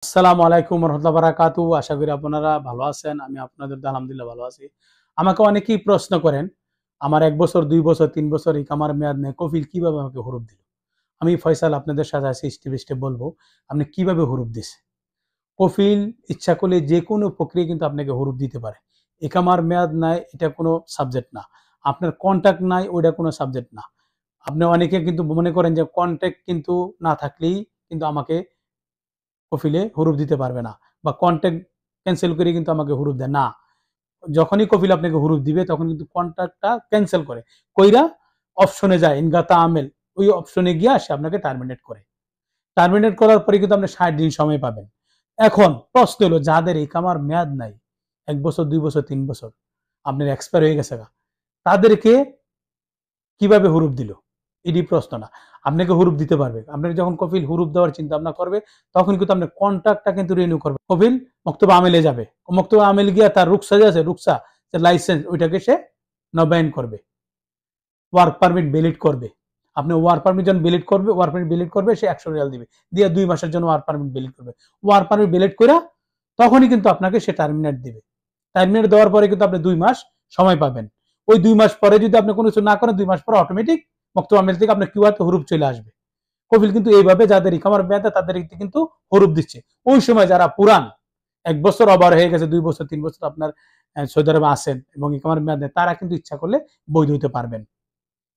আসসালামু আলাইকুম রহমতুল্লাহ বারাকাতু। আশা করি আপনারা ভালো আছেন। আমি আপনাদের আলহামদুলিল্লাহ ভালো আছি। আমাকে অনেকেই প্রশ্ন করেন, আমার ১ বছর, ২ বছর, ৩ বছর ইকামার মেয়াদ নেই, কফিল কিভাবে আমাকে হুরুপ দিল? আমি ফয়সাল আপনাদের সাথে আছি, স্টেপ বাই স্টেপ বলবো আপনি কিভাবে হুরুপ দিছে। কফিল ইচ্ছা করলে যেকোনো প্রক্রিয়ায় কিন্তু আপনাকে হুরুপ দিতে পারে। ইকামার মেয়াদ নাই এটা কোনো সাবজেক্ট না। আপনার কন্ট্যাক্ট নাই ওইটা কোনো সাবজেক্ট না। আপনি অনেকে কিন্তু মনে করেন যে কন্ট্যাক্ট কিন্তু না থাকলেই কিন্তু আমাকে কফিলে হুরুপ দিতে পারবে না, বা কন্ট্যাক্ট ক্যান্সেল করে কিন্তু আমাকে হুরুপ দেয় না। যখনই কফিল আপনাকে হুরুপ দিবে তখন কিন্তু কন্ট্রাক্টটা ক্যান্সেল করে কইরা অপশনে যায় ইনগাতা আমেল, ওই অপশনে গিয়ে সে আপনাকে টার্মিনেট করে। টার্মিনেট করার পরে কিন্তু আপনি ৬০ দিন সময় পাবেন। এখন প্রশ্ন হলো যাদের ইকামার মেয়াদ নাই, ১ বছর, ২ বছর, ৩ বছর আপনার এক্সপায়ার হয়ে গেছে, তাদেরকে কিভাবে হুরুপ দিল? এটি প্রশ্ন না। আপনাকে হুরুপ দিতে পারবে। আপনাকে যখন কফিল হুরুপ দেওয়ার চিন্তা ভাবনা করবে, তখন কিন্তু আপনার কন্ট্রাক্টটা কিন্তু রিনিউ করবে। কফিল মক্তবে আমেলে যাবে। মক্তবে আমেল গিয়া তার রুকসা যে আছে, রুকসা যে লাইসেন্স ওইটাকে সে নবায়ন করবে। ওয়ার্ক পারমিট ভ্যালিড করবে। আপনি ওয়ার্ক পারমিট যখন ভ্যালিড করবে, ওয়ার্ক পারমিট ভ্যালিড করবে সে ১০০ রিয়াল দিবে। দিয়ে ২ মাসের জন্য ওয়ার্ক পারমিট ভ্যালিড করবে। ওয়ার্ক পারমিট ভ্যালিড কইরা তখনই কিন্তু আপনাকে সে টার্মিনেট দিবে। টার্মিনেট দেওয়ার পরে কিন্তু আপনি ২ মাস সময় পাবেন। ওই ২ মাস পরে যদি আপনি কোনো কিছু না করেন, ২ মাস পরে অটোমেটিক মক্তব আমেল থেকে আপনার কিউআরতে হুরুপ চলে আসবে। কফিল কিন্তু এইভাবে যাদের ইকামার মেয়াদ তাদেরকে কিন্তু হুরুপ দিচ্ছে। ওই সময় যারা পুরান ১ বছর ওভার হয়ে গেছে, ২ বছর, ৩ বছর আপনার সৌদি আরবে আছেন এবং ইকামার মেয়াদ নেই, তারা কিন্তু ইচ্ছা করলে বৈধ হইতে পারবেন।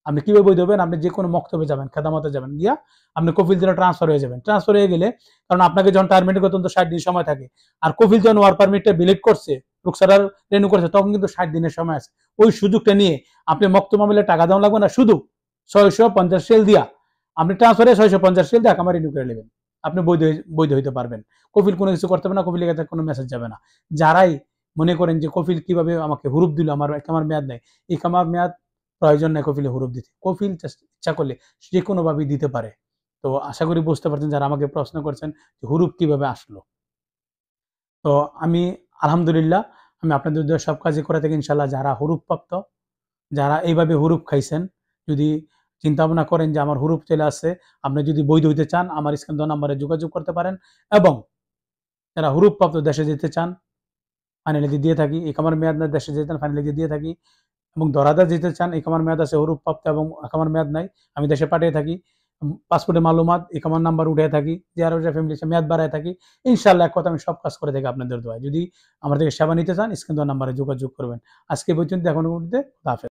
আপনি কিভাবে বৈধ হবেন? আপনি যেকোনো মক্তবে যাবেন, খেদামতে যাবেন, গিয়া আপনি কফিল দিলে ট্রান্সফার হয়ে যাবেন। ট্রান্সফার হয়ে গেলে, কারণ আপনাকে যখন টার্মিনেট করতে ৬০ দিন সময় থাকে, আর কফিল যখন ওয়ার্ক পারমিটটা ভ্যালিড করছে, রুকসারার রিনিউ করছে, তখন কিন্তু ৬০ দিনের সময় আছে। ওই সুযোগটা নিয়ে আপনি মক্তব আমেলে টাকা দেওয়া লাগবে না, শুধু ৬৫০ রিয়াল দিয়া আপনি ট্রান্সফারে ৬৫০ রিয়াল দিয়ে একামা রিনিউ করে নেবেন। আপনি বৈধ হইতে পারবেন। কফিল কোনো কিছু করতে হবে না, কফিলের কাছে কোনো মেসেজ যাবে না। যারাই মনে করেন যে কফিল কিভাবে আমাকে হুরুপ দিল, আমার একামার মেয়াদ নেই, ইকামার মেয়াদ প্রয়োজন নাই কফিলে হুরুপ দিতে। কফিল ইচ্ছা করলে যে কোনোভাবেই দিতে পারে। তো আশা করি বুঝতে পারছেন যারা আমাকে প্রশ্ন করছেন যে হুরুপ কিভাবে আসলো। তো আমি আলহামদুলিল্লাহ আমি আপনাদের উদ্দেশ্যে সব কাজই করে থাকি ইনশাআল্লাহ। যারা হুরুপ প্রাপ্ত, যারা এইভাবে হুরুপ খাইছেন, যদি চিন্তা ভাবনা করেন যে আমার হুরুপ চলে আসছে, আপনি যদি বৈধ হইতে চান আমার স্ক্রিন দেওয়া নম্বরে যোগাযোগ করতে পারেন। এবং যারা হুরুপ প্রাপ্ত দেশে যেতে চান, ফাইনালি দিয়ে থাকি। ইকামার মেয়াদ না দেশে যেতে চান, ফাইনালি দিয়ে থাকি। এবং দরাদা যেতে চান, ইকামার মেয়াদ আছে হুরুপ প্রাপ্ত এবং ইকামার মেয়াদ নাই, আমি দেশে পাঠিয়ে থাকি। পাসপোর্টের মালুমাত, ইকামার নাম্বার উঠিয়ে থাকি, জিয়ারত ফ্যামিলি মেয়াদ বাড়ায় থাকি। ইনশাআল্লাহ এক কথা আমি সব কাজ করে থাকি আপনাদের দোয়ায়। যদি আমার থেকে সেবা নিতে চান, স্ক্রিন দেওয়া নাম্বারে যোগাযোগ করবেন। আজকে পর্যন্ত এখন, হাফেজ।